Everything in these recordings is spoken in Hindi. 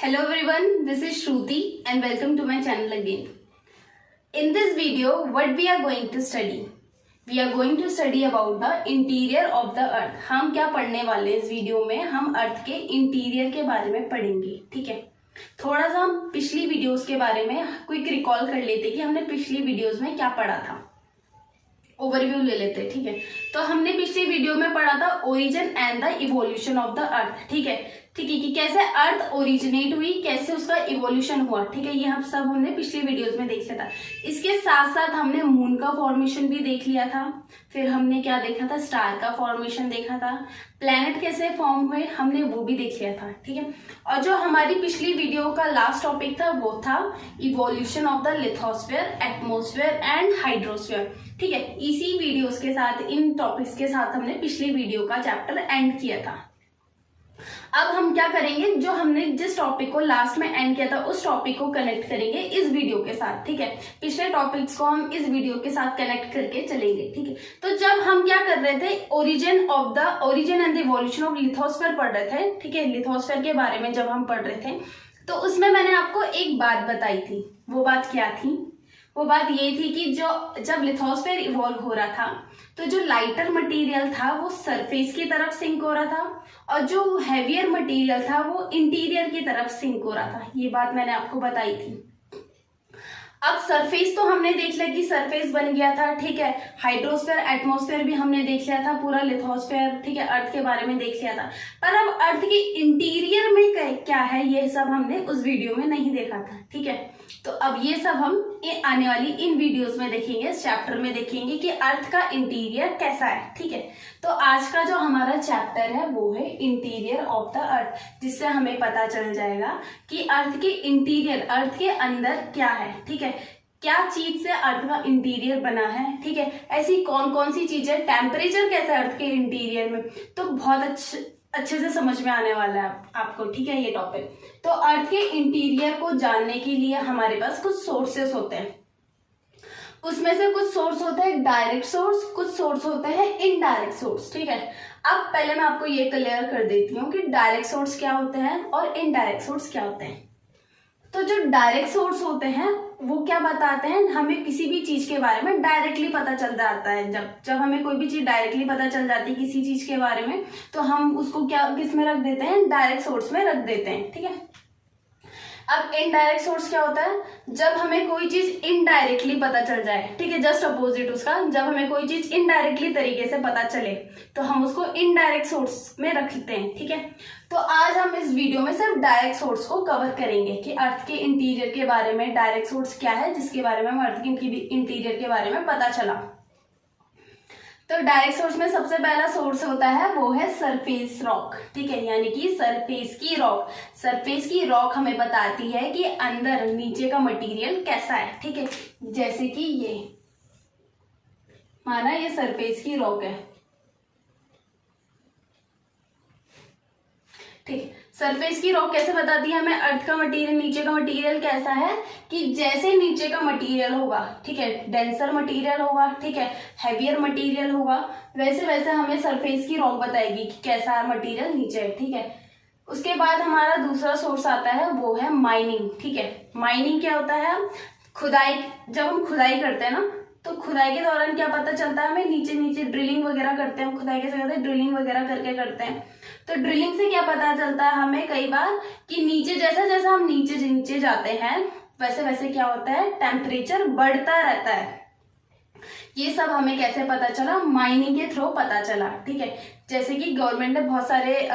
Hello everyone, this is Shruti and welcome to my channel again. In this video, what we are going to study? We are going to study about the interior of the earth. हम क्या पढ़ने वाले इस वीडियो में? हम अर्थ के इंटीरियर के बारे में पढ़ेंगे, ठीक है। थोड़ा सा हम पिछली वीडियोस के बारे में क्विक रिकॉल कर लेते कि हमने पिछली वीडियोस में क्या पढ़ा था। ओवरव्यू ले लेते, ठीक है। तो हमने पिछली वीडियो में पढ़ा था origin and the evolution of the earth, ठीक है कि कैसे अर्थ ओरिजिनेट हुई, कैसे उसका इवोल्यूशन हुआ, ठीक है। ये हम सब हमने पिछली वीडियोस में देख लिया था। इसके साथ साथ हमने मून का फॉर्मेशन भी देख लिया था। फिर हमने क्या देखा था, स्टार का फॉर्मेशन देखा था, प्लैनेट कैसे फॉर्म हुए हमने वो भी देख लिया था, ठीक है। और जो हमारी पिछली वीडियो का लास्ट टॉपिक था वो था evolution of the lithosphere, atmosphere and hydrosphere, ठीक है। इसी वीडियोस के साथ, इन टॉपिक्स के साथ हमने पिछली वीडियो का चैप्टर एंड किया था। अब हम क्या करेंगे, जो हमने जिस टॉपिक को लास्ट में एंड किया था उस टॉपिक को कनेक्ट करेंगे इस वीडियो के साथ, ठीक है। पिछले टॉपिक्स को हम इस वीडियो के साथ कनेक्ट करके चलेंगे, ठीक है। तो जब हम क्या कर रहे थे, origin and the evolution of lithosphere पढ़ रहे थे, ठीक है। लिथोस्फीयर के बारे में जब हम पढ़ रहे थे तो उसमें मैंने आपको एक बात बताई थी। वो बात क्या थी? वो बात ये थी कि जब लिथोस्फीयर इवॉल्व हो रहा था तो जो लाइटर मटेरियल था वो सरफेस की तरफ सिंक हो रहा था और जो हैवियर मटेरियल था वो इंटीरियर की तरफ सिंक हो रहा था। ये बात मैंने आपको बताई थी। अब सरफेस तो हमने देख लिया कि सरफेस बन गया था, ठीक है। हाइड्रोस्फीयर, एटमॉस्फेयर भी हमने देख लिया था, पूरा लिथोस्फीयर, ठीक है, अर्थ के बारे में देख लिया था। पर अब अर्थ के इंटीरियर में क्या है ये सब हमने उस वीडियो में नहीं देखा था, ठीक है। तो अब ये सब हम आने वाली इन वीडियोस में देखेंगे, इस चैप्टर में देखेंगे कि अर्थ का इंटीरियर कैसा है, ठीक है। तो आज का जो हमारा चैप्टर है वो है इंटीरियर ऑफ द अर्थ, जिससे हमें पता चल जाएगा कि अर्थ के इंटीरियर, अर्थ के अंदर क्या है, ठीक है। क्या चीज से अर्थ का इंटीरियर बना है, ठीक है। ऐसी कौन कौन सी चीजें, टेम्परेचर कैसा है अर्थ के इंटीरियर में, तो बहुत अच्छे से समझ में आने वाला है आपको, ठीक है, ये टॉपिक। तो अर्थ के इंटीरियर को जानने के लिए हमारे पास कुछ सोर्सेस होते हैं। उसमें से कुछ सोर्स होते हैं डायरेक्ट सोर्स, कुछ सोर्स होते हैं इनडायरेक्ट सोर्स, ठीक है। अब पहले मैं आपको ये क्लियर कर देती हूँ कि डायरेक्ट सोर्स क्या होते हैं और इनडायरेक्ट सोर्स क्या होते हैं। तो जो डायरेक्ट सोर्स होते हैं वो क्या बताते हैं, हमें किसी भी चीज के बारे में डायरेक्टली पता चल जाता है। जब हमें कोई भी चीज डायरेक्टली पता चल जाती है किसी चीज के बारे में, तो हम उसको क्या किस में रख देते हैं, डायरेक्ट सोर्स में रख देते हैं, ठीक है। अब इनडायरेक्ट सोर्स क्या होता है, जब हमें कोई चीज इनडायरेक्टली पता चल जाए, ठीक है, जस्ट अपोजिट उसका, जब हमें कोई चीज इनडायरेक्टली तरीके से पता चले तो हम उसको इनडायरेक्ट सोर्स में रखते हैं, ठीक है। तो आज हम इस वीडियो में सिर्फ डायरेक्ट सोर्स को कवर करेंगे कि अर्थ के इंटीरियर के बारे में डायरेक्ट सोर्स क्या है, जिसके बारे में हमें अर्थ के इंटीरियर के बारे में पता चला। तो डायरेक्ट सोर्स में सबसे पहला सोर्स होता है वो है सरफेस रॉक, ठीक है, यानी कि सरफेस की रॉक। सरफेस की रॉक हमें बताती है कि अंदर नीचे का मटेरियल कैसा है, ठीक है। जैसे कि ये माना ये सरफेस की रॉक है, ठीक। सरफेस की रॉक कैसे बताती है हमें अर्थ का मटेरियल, नीचे का मटेरियल कैसा है, कि जैसे नीचे का मटेरियल होगा, ठीक है, डेंसर मटेरियल होगा, ठीक है, हैवियर मटेरियल होगा, वैसे वैसे हमें सरफेस की रॉक बताएगी कि कैसा मटेरियल नीचे है, ठीक है। उसके बाद हमारा दूसरा सोर्स आता है वो है माइनिंग, ठीक है। माइनिंग क्या होता है, खुदाई। जब हम खुदाई करते हैं ना तो खुदाई के दौरान क्या पता चलता है हमें, नीचे नीचे ड्रिलिंग वगैरह करते हैं, खुदाई कैसे करते हैं, ड्रिलिंग वगैरह करके करते हैं। तो ड्रिलिंग से क्या पता चलता है हमें कई बार कि नीचे जैसा जैसा हम नीचे जाते हैं वैसे वैसे क्या होता है, टेम्परेचर बढ़ता रहता है। ये सब हमें कैसे पता चला, माइनिंग के थ्रू पता चला, ठीक है। जैसे कि गवर्नमेंट ने बहुत सारे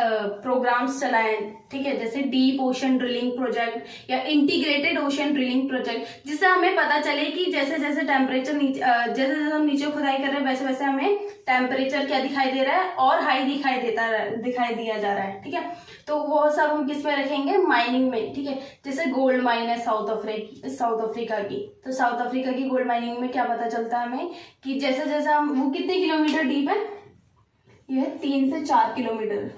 प्रोग्राम्स चलाए, ठीक है, जैसे डीप ओशन ड्रिलिंग प्रोजेक्ट या इंटीग्रेटेड ओशन ड्रिलिंग प्रोजेक्ट, जिससे हमें पता चले कि जैसे जैसे टेम्परेचर जैसे जैसे हम नीचे खुदाई कर रहे हैं वैसे वैसे हमें टेम्परेचर क्या दिखाई दे रहा है और हाई दिखाई दिया जा रहा है, ठीक है। तो वो सब हम किस में रखेंगे, माइनिंग में, ठीक है। जैसे गोल्ड माइन है साउथ अफ्रीका की, तो साउथ अफ्रीका की गोल्ड माइनिंग में क्या पता चलता है हमें कि जैसे जैसा हम, वो कितने किलोमीटर डीप है, ये 3 से 4 किलोमीटर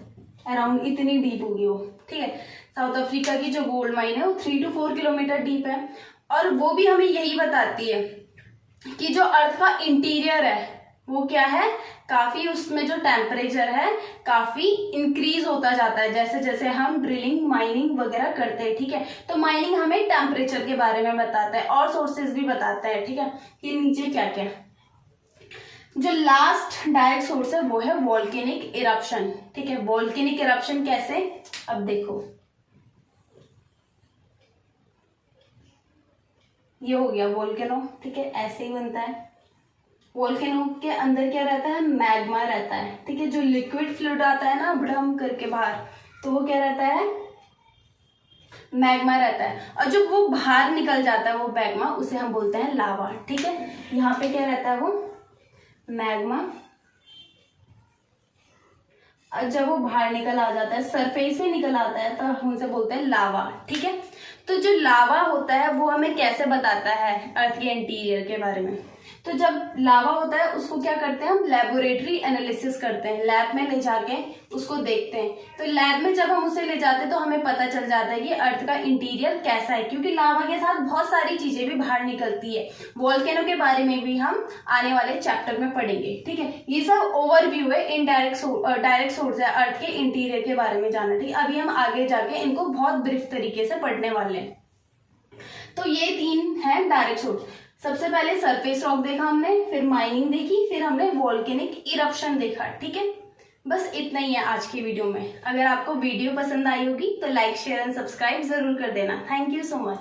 अराउंड, इतनी डीप होगी वो, ठीक है। साउथ अफ्रीका की जो गोल्ड माइन है वो 3 to 4 किलोमीटर डीप है। और वो भी हमें यही बताती है कि जो अर्थ का इंटीरियर है वो क्या है, काफी उसमें जो टेम्परेचर है काफी इंक्रीज होता जाता है जैसे जैसे हम ड्रिलिंग माइनिंग वगैरह करते हैं, ठीक है। तो माइनिंग हमें टेम्परेचर के बारे में बताता है और सोर्सेज भी बताता है, ठीक है, कि नीचे क्या क्या। जो लास्ट डायरेक्ट सोर्स है वो है वोल्केनिक इरप्शन, ठीक है। वोल्केनिक इरप्शन कैसे, अब देखो ये हो गया वोल्केनो, ठीक है, ऐसे ही बनता है। वोल्केनो के अंदर क्या रहता है, मैग्मा रहता है, ठीक है। जो लिक्विड फ्लूइड आता है ना ब्रह्म करके बाहर, तो वो क्या रहता है, मैग्मा रहता है। और जब वो बाहर निकल जाता है वो मैग्मा, उसे हम बोलते हैं लावा, ठीक है। यहाँ पे क्या रहता है, वो मैग्मा। और जब वो बाहर निकल आ जाता है, सरफेस में निकल आता है, तो हम उसे बोलते हैं लावा, ठीक है। तो जो लावा होता है वो हमें कैसे बताता है अर्थ के इंटीरियर के बारे में। तो जब लावा होता है उसको क्या करते हैं हम, लेबोरेटरी एनालिसिस करते हैं, लैब में ले जाके उसको देखते हैं। तो लैब में जब हम उसे ले जाते हैं तो हमें पता चल जाता है कि अर्थ का इंटीरियर कैसा है, क्योंकि लावा के साथ बहुत सारी चीजें भी बाहर निकलती है। वोल्केनो के बारे में भी हम आने वाले चैप्टर में पढ़ेंगे, ठीक है। ये सब ओवरव्यू है, इनडायरेक्ट डायरेक्ट सोर्स है अर्थ के इंटीरियर के बारे में जानना, ठीक है। अभी हम आगे जाके इनको बहुत ब्रीफ तरीके से पढ़ने वाले हैं। तो ये 3 है डायरेक्ट सोर्स। सबसे पहले सरफेस रॉक देखा हमने, फिर माइनिंग देखी, फिर हमने वोल्केनिक इरप्शन देखा, ठीक है। बस इतना ही है आज की वीडियो में। अगर आपको वीडियो पसंद आई होगी तो लाइक शेयर एंड सब्सक्राइब जरूर कर देना। Thank you so much.